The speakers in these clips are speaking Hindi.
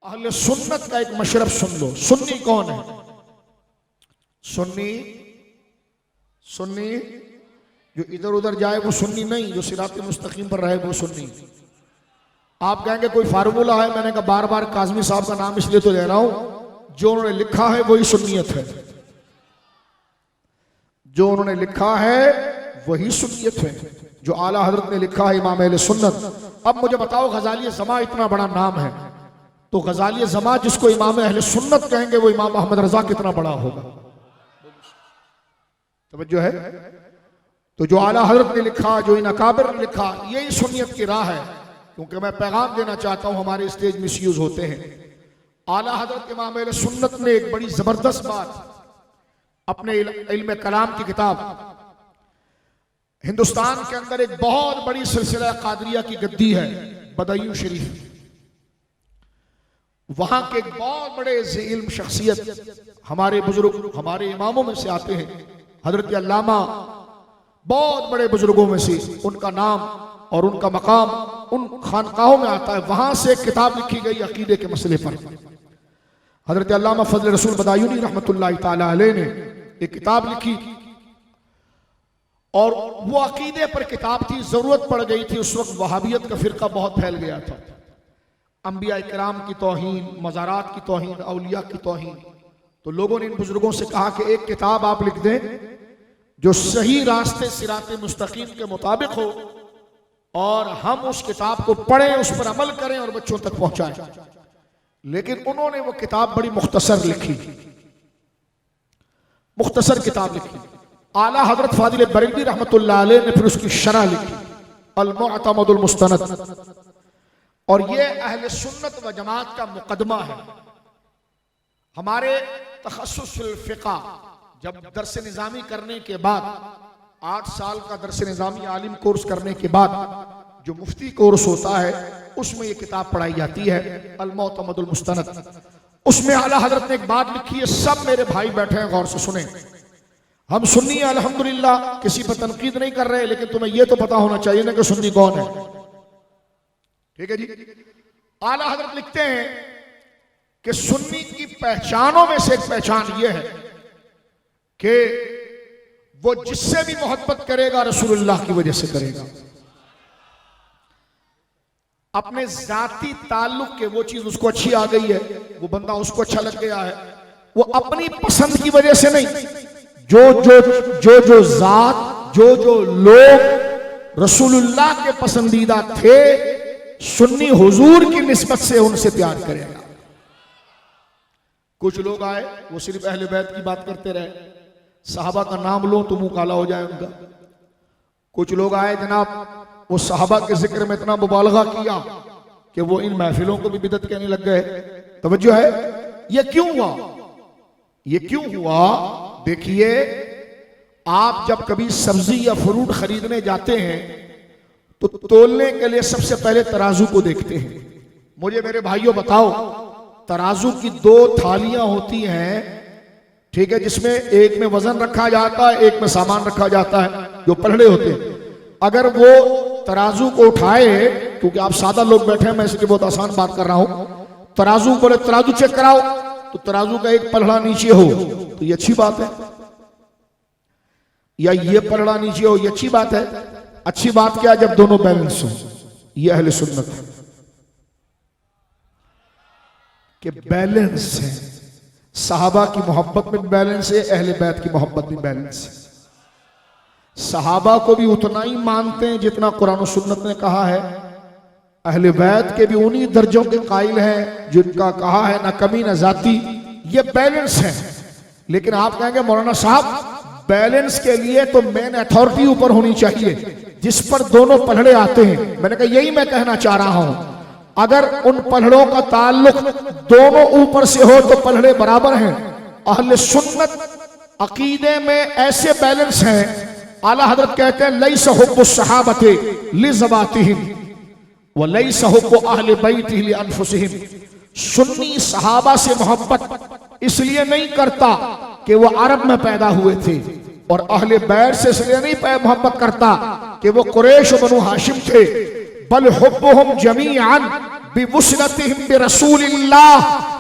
अहले सुन्नत का एक मशरब सुन लो। सुन्नी कौन है? सुन्नी सुन्नी जो इधर उधर जाए वो सुन्नी नहीं, जो सिराते मुस्तकीम पर रहे वो सुन्नी। आप कहेंगे कोई फार्मूला है, मैंने कहा बार बार काज़मी साहब का नाम इसलिए तो ले रहा हूं, जो उन्होंने लिखा है वही सुन्नियत है। जो उन्होंने लिखा है वही सुन्नियत है, जो आला हजरत ने लिखा है इमाम अहले सुन्नत। अब मुझे बताओ, गजाली ज़मा इतना बड़ा नाम है, तो गजाली ज़मा जिसको इमाम अहले सुन्नत कहेंगे वो इमाम अहमद रजा कितना बड़ा होगा? तवज्जो है? तो जो आला हजरत ने लिखा, जो इन अकाबिर ने लिखा, यही सुन्नियत की राह है। क्योंकि मैं पैगाम देना चाहता हूं, हमारे स्टेज मिसयूज होते हैं। आला हजरत इमाम अहले सुन्नत ने एक बड़ी जबरदस्त बात अपने इल्म कलाम की किताब, हिंदुस्तान के अंदर एक बहुत बड़ी सिलसिला कादरिया की गद्दी है बदायूं शरीफ, वहां के एक बहुत बड़े इल्म शख्सियत हमारे बुजुर्ग, हमारे इमामों में से आते हैं, हजरत अल्लामा, बहुत बड़े बुजुर्गों में से, उनका नाम और उनका मकाम उन खानकाहों में आता है। वहां से एक किताब लिखी गई अकीदे के मसले पर। हजरत अल्लामा फजल रसूल बदायूनी रहमतुल्लाह ताला अलैह ने एक किताब लिखी, और वो अकीदे पर किताब थी। जरूरत पड़ गई थी, उस वक्त वहाबियत का फिरका बहुत फैल गया था, अंबिया इकराम की तौहीन, मज़ारात की तौहीन, औलिया की तौहीन। तो लोगों ने इन बुजुर्गों से कहा कि एक किताब आप लिख दें जो सही रास्ते सिराते मुस्तकीम के मुताबिक हो, और हम उस किताब को पढ़ें, उस पर अमल करें और बच्चों तक पहुंचाएं। लेकिन उन्होंने वो किताब बड़ी मुख्तसर लिखी, मुख्तसर किताब लिखी। आला हजरत फाजिल बरेलवी रहमतुल्लाह अलैह ने फिर उसकी शरह लिखी, अल-मुअतमदुल मुस्तनद। और ये अहले सुन्नत व जमात का मुकदमा है। हमारे तखस्सुस फिक़ा, जब दरस निज़ामी करने के बाद, 8 साल का दरस निज़ामी आलिम कोर्स करने के बाद जो मुफ्ती कोर्स होता है, उसमें ये किताब पढ़ाई जाती है, अल-मुअतमदुल मुस्तनद। उसमें आला हजरत ने एक बात लिखी है, सब मेरे भाई बैठे हैं, गौर से सुने। हम सुन्नी हैं अल्हम्दुलिल्लाह, किसी पर तनकीद नहीं कर रहे, लेकिन तुम्हें यह तो पता होना चाहिए ना कि सुन्नी कौन है। ठीक है जी। आला हजरत लिखते हैं कि सुन्नी की पहचानों में से एक पहचान यह है कि वो जिससे भी मोहब्बत करेगा रसूलुल्लाह की वजह से करेगा। अपने जाती ताल्लुक के वो चीज उसको अच्छी आ गई है, वो बंदा उसको अच्छा लग गया है, वो अपनी पसंद की वजह से नहीं। जो जात, जो लोग रसूलुल्लाह के पसंदीदा थे, सुन्नी हुजूर की निस्बत से उनसे प्यार करेगा। कुछ लोग आए, वो सिर्फ अहले बैत की बात करते रहे, सहाबा का नाम लो तो मुंह काला हो जाए उनका। कुछ लोग आए जनाब, वो सहाबा के जिक्र में इतना मुबालगा किया कि वो इन महफिलों को भी बिदअत कहने लग गए। तवज्जो है? ये क्यों हुआ? ये क्यों हुआ? देखिए, आप जब कभी सब्जी या फ्रूट खरीदने जाते हैं तो तोलने के लिए सबसे पहले तराजू को देखते हैं। मुझे मेरे भाइयों बताओ, तराजू की 2 थालियां होती हैं, ठीक है, जिसमें एक में वजन रखा जाता है, एक में सामान रखा जाता है, जो पलड़े होते हैं। अगर वो तराजू को उठाए, क्योंकि आप सादा लोग बैठे हैं, मैं इसलिए बहुत आसान बात कर रहा हूं, तराजू बोले तराजू चेक कराओ, तो तराजू का एक पलड़ा नीचे हो तो ये अच्छी बात है, या ये पलड़ा नीचे हो ये अच्छी बात है। अच्छी बात क्या? जब दोनों बैलेंस हो। ये अहले सुन्नत है कि बैलेंस है। सहाबा की मोहब्बत में भी बैलेंस है, अहले बैत की मोहब्बत में बैलेंस है। सहाबा को भी उतना ही मानते हैं जितना कुरान और सुन्नत ने कहा है, अहले बैत के भी उन्हीं दर्जों के कायल हैं जिनका कहा है ना कमी ना जाती। ये बैलेंस है। लेकिन आप कहेंगे मौलाना साहब, बैलेंस के लिए तो मेन अथॉरिटी ऊपर होनी चाहिए जिस पर दोनों पलड़े आते हैं। मैंने कहा यही मैं कहना चाह रहा हूं, अगर उन पलड़ों का ताल्लुक दोनों ऊपर से हो तो पलड़े बराबर हैं। अहले सुन्नत अकीदे में ऐसे बैलेंस हैं। आला हजरत कहते हैं, लैसा हुब्बु सहाबते लिज़वातिहिम व लैसा हुब्बु अहले बैतिहि लिअनफुसिहिम। सुन्नी सहाबा से मोहब्बत इसलिए नहीं करता कि वो अरब में पैदा हुए थे, और अहले बैत से इसलिए नहीं मोहब्बत करता कि वो कुरैश बनु हाशिम थे, बल हुब्बुहुम जमीअन बिवुसरतिहिम बिरसूलिल्लाह,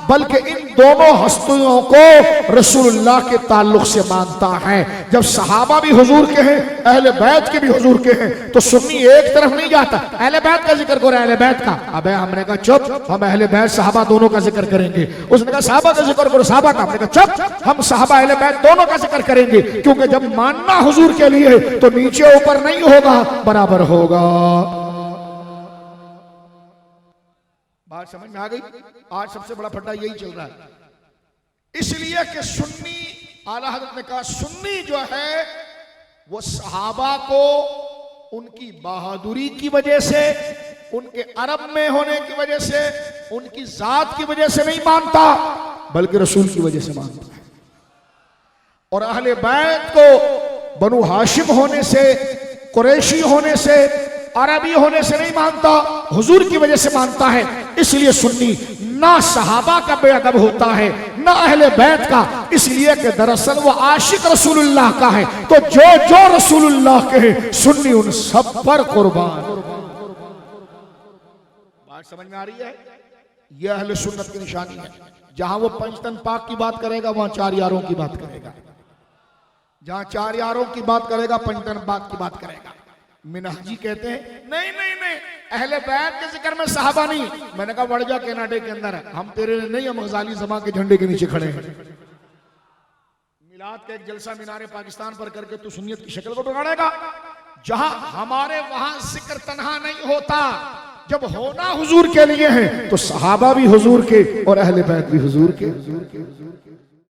बल्कि इन दोनों हस्तियों को रसूलुल्लाह के ताल्लुक से मानता है। जब सहाबा भी हुजूर के हैं, अहले बैत के भी हुजूर के हैं, तो सुन्नी एक तरफ नहीं जाता अहले बैत का जिक्र करो, अहले बैत का। अबे हमने कहा चुप, हम अहले बैत सहाबा दोनों का जिक्र करेंगे। उसने कहा सहाबा का जिक्र करो, सहाबा का। हमने कहा चुप, हम सहाबा अहले बैत दोनों का जिक्र करेंगे, क्योंकि जब मानना हुजूर के लिए तो नीचे ऊपर नहीं होगा, बराबर होगा। बात समझ में आ गई? आज सबसे बड़ा फड्डा यही चल रहा है। इसलिए कि सुन्नी, आला हज़रत ने कहा सुन्नी जो है वो सहाबा को उनकी बहादुरी की वजह से, उनके अरब में होने की वजह से, उनकी जात की वजह से नहीं मानता, बल्कि रसूल की वजह से मानता है। और अहले बैत को बनु हाशिम होने से, कुरैशी होने से, अरबी होने से नहीं मानता, हुजूर की वजह से मानता है। इसलिए सुन्नी ना सहाबा का बेअदब होता है, ना अहले बैत का, इसलिए कि दरअसल वो आशिक रसूलुल्लाह का है। तो जो जो रसूलुल्लाह के हैं, सुन्नी उन सब पर कुर्बान। बात समझ में आ रही है? यह अहले सुन्नत की निशानी है। जहां वो पंचतन पाक की बात करेगा, वहां चार यारों की बात करेगा। जहां चार यारों की बात करेगा, पंचतन पाक की बात करेगा। मिनहाजी कहते हैं नहीं नहीं नहीं, अहले बैत के जिक्र में सहाबा नहीं। मैंने कहा बढ़ जा, कनाडा के अंदर है, हम तेरे नहीं, हम गजाली ज़मा के झंडे के नीचे खड़े हैं। मिलाद का एक जलसा मीनारे पाकिस्तान पर करके तू सुन्नियत की शक्ल को बिगाड़ेगा। जहां हमारे वहां जिक्र तन्हा नहीं होता, जब होना हुजूर के लिए है तो सहाबा भी हुजूर के और अहले बैत भी हुजूर के।